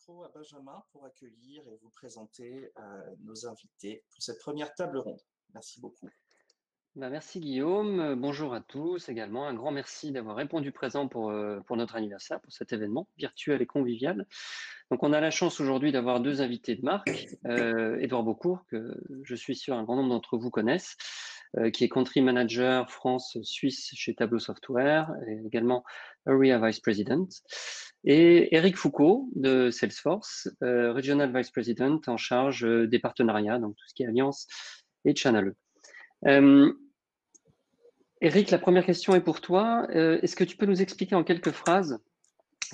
micro à Benjamin pour accueillir et vous présenter nos invités pour cette première table ronde. Merci beaucoup. Merci Guillaume, bonjour à tous également. Un grand merci d'avoir répondu présent pour notre anniversaire, pour cet événement virtuel et convivial. Donc on a la chance aujourd'hui d'avoir deux invités de marque. Édouard Beaucourt, que je suis sûr un grand nombre d'entre vous connaissent, qui est Country Manager France-Suisse chez Tableau Software, et également Area Vice President. Et Eric Foucault de Salesforce, Regional Vice President en charge des partenariats, donc tout ce qui est alliance et channel. Eric, la première question est pour toi. Est-ce que tu peux nous expliquer en quelques phrases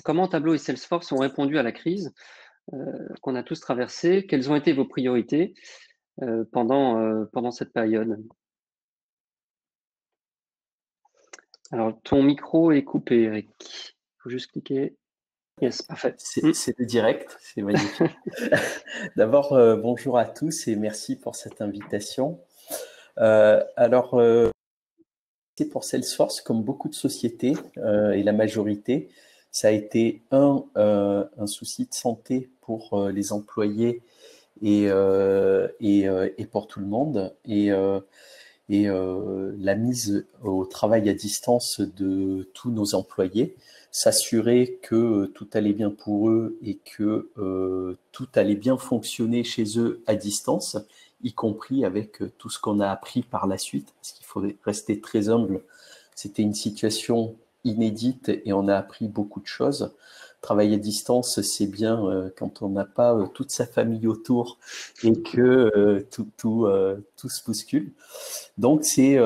comment Tableau et Salesforce ont répondu à la crise qu'on a tous traversée? Quelles ont été vos priorités pendant cette période? Alors, ton micro est coupé, Eric. Il faut juste cliquer. Yes, parfait. C'est le direct, c'est magnifique. D'abord, bonjour à tous et merci pour cette invitation. C'est pour Salesforce, comme beaucoup de sociétés et la majorité, ça a été un souci de santé pour les employés et pour tout le monde. Et la mise au travail à distance de tous nos employés, s'assurer que tout allait bien pour eux et que tout allait bien fonctionner chez eux à distance, y compris avec tout ce qu'on a appris par la suite, parce qu'il faut rester très humble. C'était une situation inédite et on a appris beaucoup de choses. Travailler à distance, c'est bien quand on n'a pas toute sa famille autour et que tout se bouscule. Donc, c'est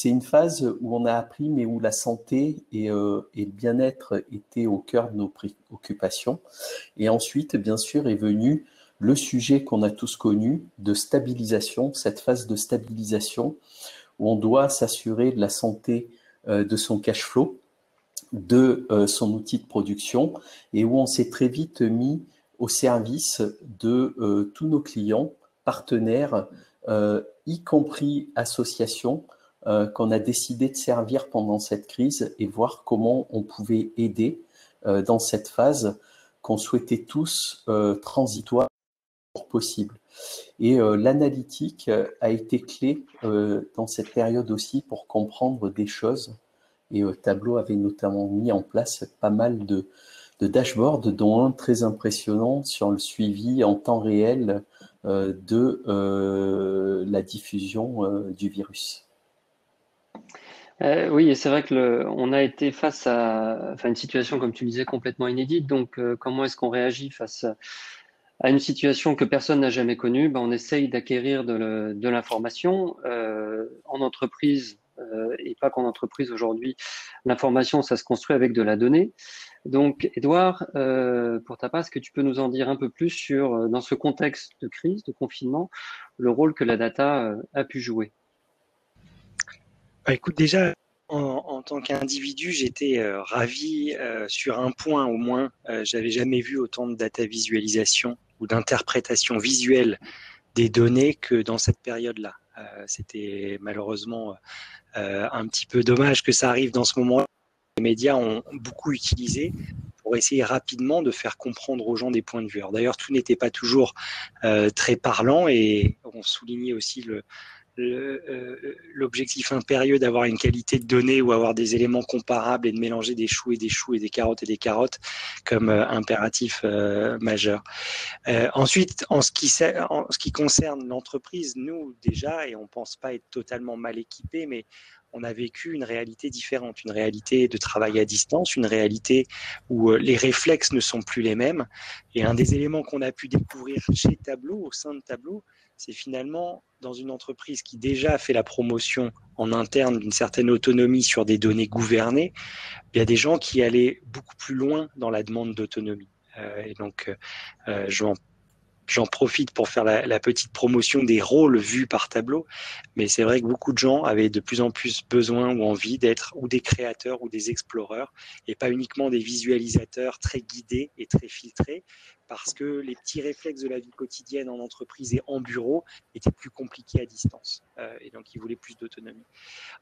une phase où on a appris, mais où la santé et le bien-être étaient au cœur de nos préoccupations. Et ensuite, bien sûr, est venu le sujet qu'on a tous connu de stabilisation, cette phase de stabilisation où on doit s'assurer de la santé de son cash flow, de son outil de production et où on s'est très vite mis au service de tous nos clients, partenaires, y compris associations qu'on a décidé de servir pendant cette crise et voir comment on pouvait aider dans cette phase qu'on souhaitait tous transitoire possible. Et l'analytique a été clé dans cette période aussi pour comprendre des choses. Et Tableau avait notamment mis en place pas mal de dashboards, dont un très impressionnant sur le suivi en temps réel de la diffusion du virus. Oui, et c'est vrai que on a été face à une situation, comme tu le disais, complètement inédite. Donc, comment est-ce qu'on réagit face à une situation que personne n'a jamais connue? On essaye d'acquérir de l'information en entreprise et pas qu'en entreprise aujourd'hui. L'information, ça se construit avec de la donnée. Donc, Édouard, pour ta part, est-ce que tu peux nous en dire un peu plus sur, dans ce contexte de crise, de confinement, le rôle que la data a pu jouer? Écoute, déjà, en tant qu'individu, j'étais ravi sur un point au moins. J'avais jamais vu autant de data visualisation ou d'interprétation visuelle des données que dans cette période-là. C'était malheureusement un petit peu dommage que ça arrive dans ce moment-là. Les médias ont beaucoup utilisé pour essayer rapidement de faire comprendre aux gens des points de vue. Alors d'ailleurs, tout n'était pas toujours très parlant et on soulignait aussi l'objectif impérieux d'avoir une qualité de données ou avoir des éléments comparables et de mélanger des choux et des choux et des carottes comme impératif majeur. Ensuite, en ce qui concerne l'entreprise, nous déjà, et on pense pas être totalement mal équipés, mais on a vécu une réalité différente, une réalité de travail à distance, une réalité où les réflexes ne sont plus les mêmes. Et un des éléments qu'on a pu découvrir chez Tableau, au sein de Tableau, c'est finalement dans une entreprise qui déjà fait la promotion en interne d'une certaine autonomie sur des données gouvernées, il y a des gens qui allaient beaucoup plus loin dans la demande d'autonomie. Et donc, j'en profite pour faire la petite promotion des rôles vus par Tableau, mais c'est vrai que beaucoup de gens avaient de plus en plus besoin ou envie d'être ou des créateurs ou des exploreurs et pas uniquement des visualisateurs très guidés et très filtrés, parce que les petits réflexes de la vie quotidienne en entreprise et en bureau étaient plus compliqués à distance et donc ils voulaient plus d'autonomie.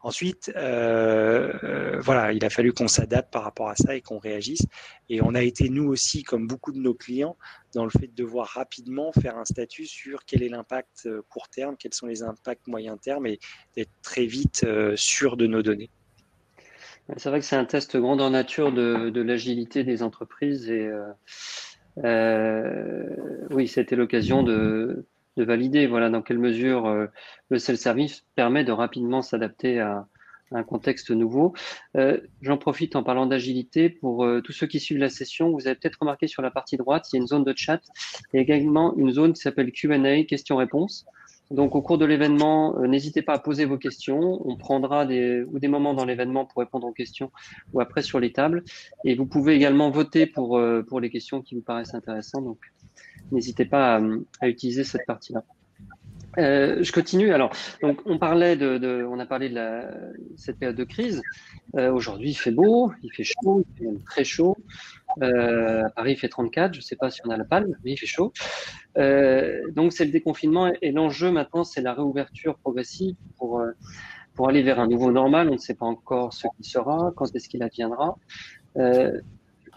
Ensuite, voilà, il a fallu qu'on s'adapte par rapport à ça et qu'on réagisse. Et on a été, nous aussi, comme beaucoup de nos clients, dans le fait de devoir rapidement faire un statut sur quel est l'impact court terme, quels sont les impacts moyen terme et d'être très vite sûr de nos données. C'est vrai que c'est un test grandeur nature de l'agilité des entreprises et oui, c'était l'occasion de valider voilà, dans quelle mesure le self-service permet de rapidement s'adapter à un contexte nouveau. J'en profite en parlant d'agilité pour tous ceux qui suivent la session. Vous avez peut-être remarqué sur la partie droite, il y a une zone de chat et également une zone qui s'appelle Q&A, questions-réponses. Donc, au cours de l'événement, n'hésitez pas à poser vos questions. On prendra des moments dans l'événement pour répondre aux questions ou après sur les tables. Et vous pouvez également voter pour les questions qui vous paraissent intéressantes. Donc, n'hésitez pas à utiliser cette partie-là. Je continue. Alors, donc, on a parlé de cette période de crise. Aujourd'hui, il fait beau, il fait chaud, il fait même très chaud. À Paris, il fait 34. Je ne sais pas si on a la palme, mais il fait chaud. Donc, c'est le déconfinement et l'enjeu maintenant, c'est la réouverture progressive pour aller vers un nouveau normal. On ne sait pas encore ce qui sera, quand est-ce qu'il adviendra.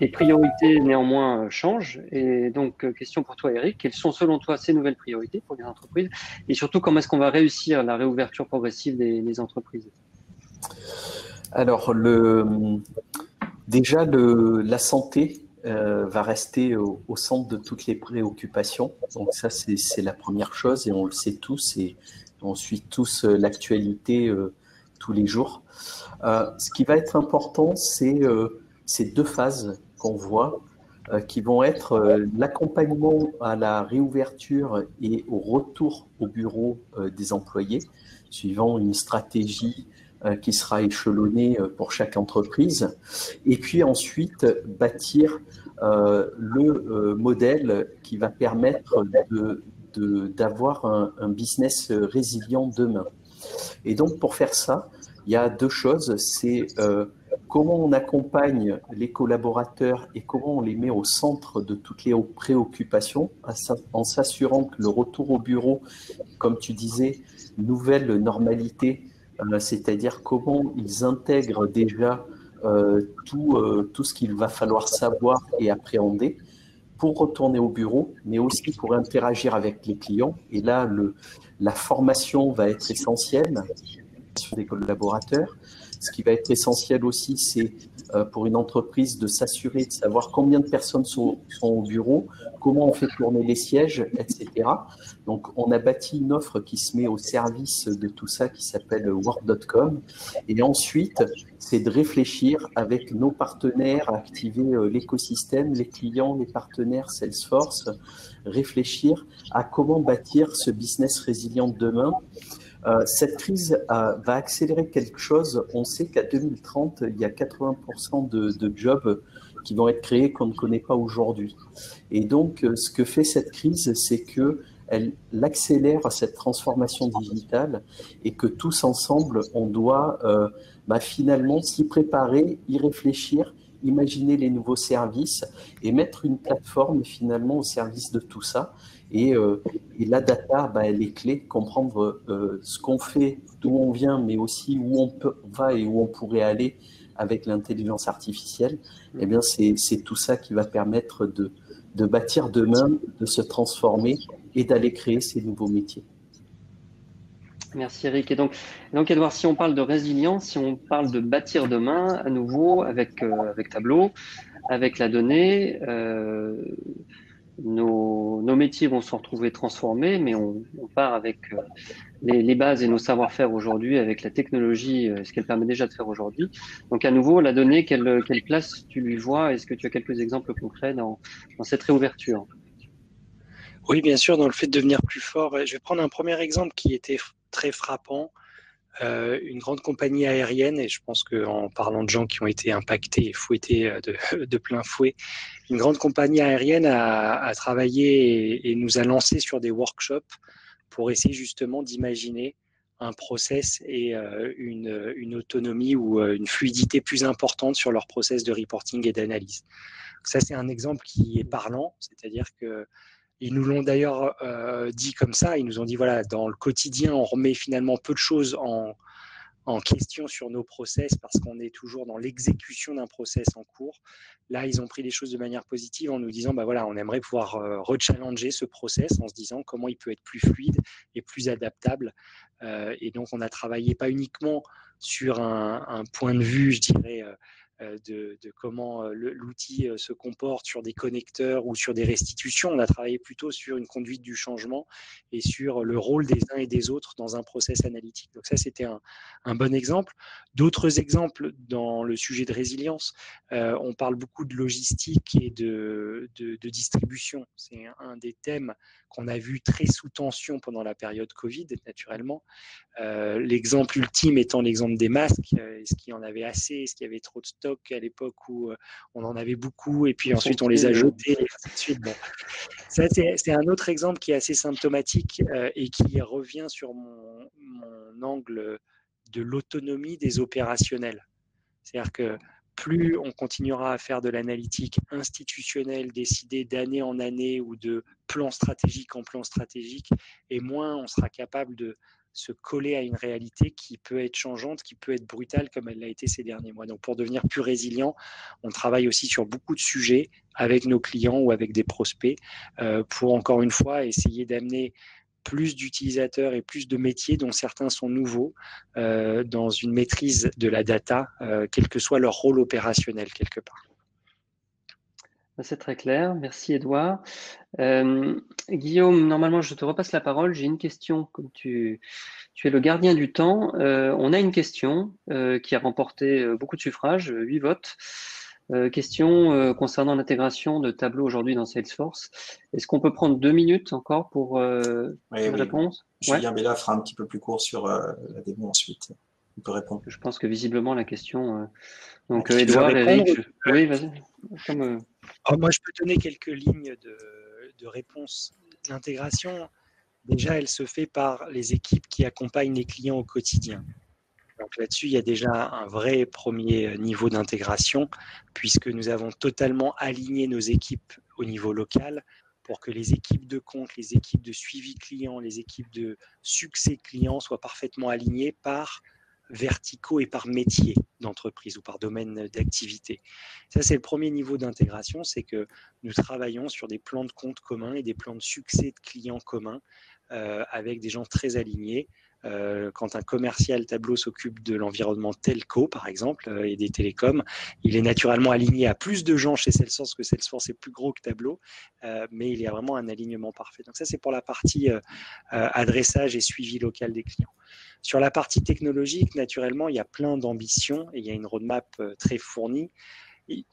Les priorités, néanmoins, changent. Et donc, question pour toi, Eric, quelles sont selon toi ces nouvelles priorités pour les entreprises? Et surtout, comment est-ce qu'on va réussir la réouverture progressive des entreprises? Alors, déjà, la santé va rester au centre de toutes les préoccupations. Donc ça, c'est la première chose et on le sait tous et on suit tous l'actualité tous les jours. Ce qui va être important, c'est ces deux phases qu'on voit qui vont être l'accompagnement à la réouverture et au retour au bureau des employés, suivant une stratégie qui sera échelonnée pour chaque entreprise. Et puis ensuite, bâtir le modèle qui va permettre d'avoir un business résilient demain. Et donc, pour faire ça, il y a deux choses. C'est comment on accompagne les collaborateurs et comment on les met au centre de toutes les préoccupations, en s'assurant que le retour au bureau, comme tu disais, nouvelle normalité, c'est-à-dire comment ils intègrent déjà tout ce qu'il va falloir savoir et appréhender pour retourner au bureau, mais aussi pour interagir avec les clients. Et là, la formation va être essentielle des collaborateurs. Ce qui va être essentiel aussi, c'est pour une entreprise de s'assurer de savoir combien de personnes sont au bureau, comment on fait tourner les sièges, etc. Donc, on a bâti une offre qui se met au service de tout ça, qui s'appelle work.com. Et ensuite, c'est de réfléchir avec nos partenaires, activer l'écosystème, les clients, les partenaires Salesforce, réfléchir à comment bâtir ce business résilient de demain. Cette crise va accélérer quelque chose. On sait qu'à 2030, il y a 80% de jobs qui vont être créés qu'on ne connaît pas aujourd'hui. Et donc, ce que fait cette crise, c'est qu'elle accélère cette transformation digitale et que tous ensemble, on doit finalement s'y préparer, y réfléchir, imaginer les nouveaux services et mettre une plateforme finalement au service de tout ça. Et la data, elle est clé, comprendre ce qu'on fait, d'où on vient, mais aussi où on va et où on pourrait aller avec l'intelligence artificielle. Eh bien, c'est tout ça qui va permettre de bâtir demain, de se transformer et d'aller créer ces nouveaux métiers. Merci Eric. Et donc Edouard, si on parle de résilience, si on parle de bâtir demain, à nouveau, avec Tableau, avec la donnée, nos métiers vont se retrouver transformés, mais on part avec les bases et nos savoir-faire aujourd'hui, avec la technologie, ce qu'elle permet déjà de faire aujourd'hui. Donc à nouveau, la donnée, quelle place tu lui vois? Est-ce que tu as quelques exemples concrets dans cette réouverture? Oui, bien sûr, dans le fait de devenir plus fort. Je vais prendre un premier exemple qui était très frappant. Une grande compagnie aérienne, et je pense qu'en parlant de gens qui ont été impactés et fouettés de plein fouet, une grande compagnie aérienne a travaillé et nous a lancé sur des workshops pour essayer justement d'imaginer un process et une autonomie ou une fluidité plus importante sur leur process de reporting et d'analyse. Ça, c'est un exemple qui est parlant, c'est-à-dire que ils nous l'ont d'ailleurs dit comme ça, ils nous ont dit voilà, dans le quotidien, on remet finalement peu de choses en question sur nos process parce qu'on est toujours dans l'exécution d'un process en cours. Là, ils ont pris les choses de manière positive en nous disant, bah voilà, on aimerait pouvoir rechallenger ce process en se disant comment il peut être plus fluide et plus adaptable. Et donc, on a travaillé pas uniquement sur un point de vue, je dirais, de comment l'outil se comporte sur des connecteurs ou sur des restitutions. On a travaillé plutôt sur une conduite du changement et sur le rôle des uns et des autres dans un process analytique. Donc ça, c'était un bon exemple. D'autres exemples dans le sujet de résilience, on parle beaucoup de logistique et de distribution. C'est un des thèmes qu'on a vu très sous tension pendant la période Covid, naturellement. L'exemple ultime étant l'exemple des masques. Est-ce qu'il y en avait assez? Est-ce qu'il y avait trop de stock à l'époque où on en avait beaucoup et puis ensuite on les a jetés et ainsi de suite. Bon. Ça, c'est un autre exemple qui est assez symptomatique et qui revient sur mon angle de l'autonomie des opérationnels. C'est-à-dire que plus on continuera à faire de l'analytique institutionnelle décidée d'année en année ou de plan stratégique en plan stratégique, et moins on sera capable de se coller à une réalité qui peut être changeante, qui peut être brutale comme elle l'a été ces derniers mois. Donc pour devenir plus résilient, on travaille aussi sur beaucoup de sujets avec nos clients ou avec des prospects pour encore une fois essayer d'amener plus d'utilisateurs et plus de métiers dont certains sont nouveaux dans une maîtrise de la data, quel que soit leur rôle opérationnel quelque part. C'est très clair. Merci, Edouard. Guillaume, normalement, je te repasse la parole. J'ai une question. Comme tu es le gardien du temps, on a une question qui a remporté beaucoup de suffrages, 8 votes. Question concernant l'intégration de Tableau aujourd'hui dans Salesforce. Est-ce qu'on peut prendre 2 minutes encore pour une réponse? Julien Bella fera un petit peu plus court sur la démo ensuite. Il peut répondre. Je pense que visiblement la question... Donc Edouard, Eric, oui, vas-y. Moi, je peux donner quelques lignes de réponse. L'intégration, déjà, elle se fait par les équipes qui accompagnent les clients au quotidien. Donc là-dessus, il y a déjà un vrai premier niveau d'intégration, puisque nous avons totalement aligné nos équipes au niveau local pour que les équipes de compte, les équipes de suivi client, les équipes de succès client soient parfaitement alignées par verticaux et par métier d'entreprise ou par domaine d'activité. Ça, c'est le premier niveau d'intégration, c'est que nous travaillons sur des plans de compte communs et des plans de succès de clients communs avec des gens très alignés. Quand un commercial Tableau s'occupe de l'environnement telco, par exemple, et des télécoms, il est naturellement aligné à plus de gens chez Salesforce que Salesforce est plus gros que Tableau, mais il y a vraiment un alignement parfait. Donc ça, c'est pour la partie adressage et suivi local des clients. Sur la partie technologique, naturellement, il y a plein d'ambitions et il y a une roadmap très fournie.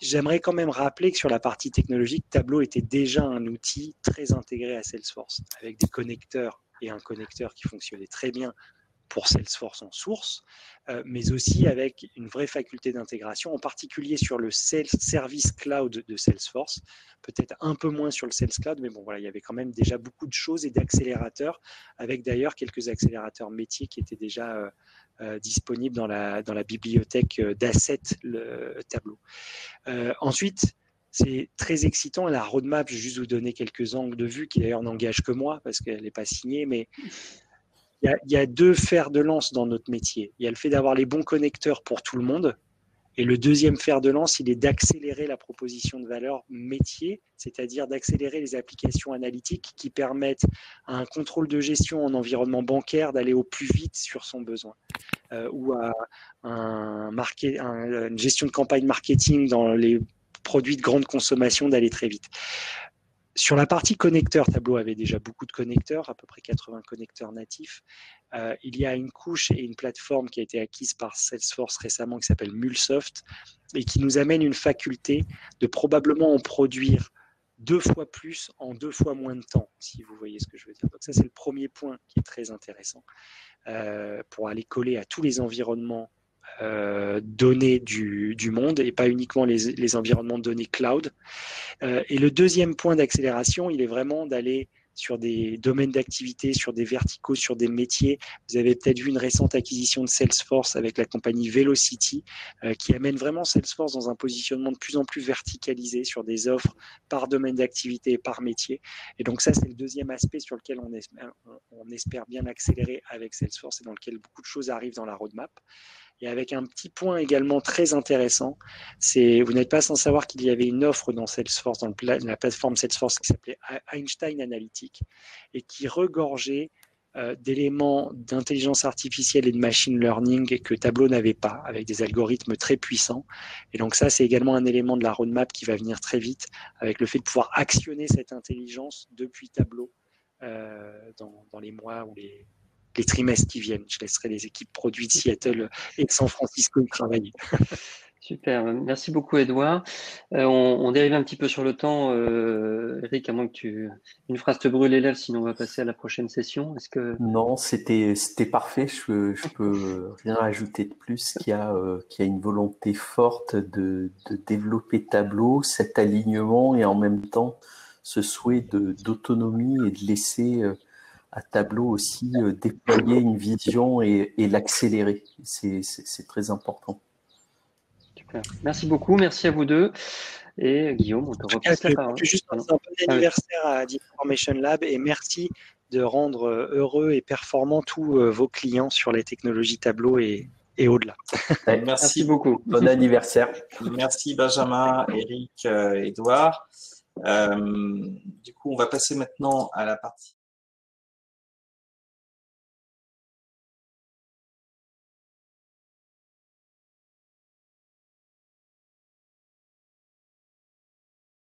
J'aimerais quand même rappeler que sur la partie technologique, Tableau était déjà un outil très intégré à Salesforce, avec des connecteurs et un connecteur qui fonctionnait très bien pour Salesforce en source, mais aussi avec une vraie faculté d'intégration, en particulier sur le Service Cloud de Salesforce, peut-être un peu moins sur le Sales Cloud, mais bon, voilà, il y avait quand même déjà beaucoup de choses et d'accélérateurs, avec d'ailleurs quelques accélérateurs métiers qui étaient déjà disponibles dans la bibliothèque d'assets Tableau. Ensuite, c'est très excitant. La roadmap, je vais juste vous donner quelques angles de vue qui d'ailleurs n'engagent que moi parce qu'elle n'est pas signée, mais il y a 2 fers de lance dans notre métier. Il y a le fait d'avoir les bons connecteurs pour tout le monde. Et le deuxième fer de lance, il est d'accélérer la proposition de valeur métier, c'est-à-dire d'accélérer les applications analytiques qui permettent à un contrôle de gestion en environnement bancaire d'aller au plus vite sur son besoin, ou à une gestion de campagne marketing dans les produits de grande consommation d'aller très vite. Sur la partie connecteur, Tableau avait déjà beaucoup de connecteurs, à peu près 80 connecteurs natifs. Il y a une couche et une plateforme qui a été acquise par Salesforce récemment qui s'appelle Mulsoft et qui nous amène une faculté de probablement en produire 2 fois plus en 2 fois moins de temps, si vous voyez ce que je veux dire. Donc ça, c'est le premier point qui est très intéressant pour aller coller à tous les environnements données du monde et pas uniquement les environnements de données cloud. Et le deuxième point d'accélération, il est vraiment d'aller sur des domaines d'activité, sur des verticaux, sur des métiers. Vous avez peut-être vu une récente acquisition de Salesforce avec la compagnie Velocity qui amène vraiment Salesforce dans un positionnement de plus en plus verticalisé sur des offres par domaine d'activité et par métier. Et donc ça, c'est le deuxième aspect sur lequel on espère bien accélérer avec Salesforce et dans lequel beaucoup de choses arrivent dans la roadmap. Et avec un petit point également très intéressant, c'est vous n'êtes pas sans savoir qu'il y avait une offre dans Salesforce, dans la plateforme Salesforce qui s'appelait Einstein Analytics et qui regorgeait d'éléments d'intelligence artificielle et de machine learning que Tableau n'avait pas, avec des algorithmes très puissants. Et donc ça, c'est également un élément de la roadmap qui va venir très vite, avec le fait de pouvoir actionner cette intelligence depuis Tableau dans les mois ou les trimestres qui viennent. Je laisserai les équipes produits de Seattle et de San Francisco y travailler. Super, merci beaucoup Edouard. On dérive un petit peu sur le temps. Eric, à moins que une phrase te brûle les lèvres, sinon on va passer à la prochaine session. Est-ce que... Non, c'était parfait. Je peux rien ajouter de plus. Qu'il y a une volonté forte de développer Tableau, cet alignement et en même temps ce souhait d'autonomie et de laisser à Tableau aussi déployer une vision et l'accélérer. C'est très important. Super. Merci beaucoup, merci à vous deux. Et Guillaume, on te repasse la parole. Juste un bon anniversaire à Information Lab et merci de rendre heureux et performants tous vos clients sur les technologies Tableau et au-delà. Merci beaucoup. Bon anniversaire. Merci Benjamin, Eric, Edouard. Du coup, on va passer maintenant à la partie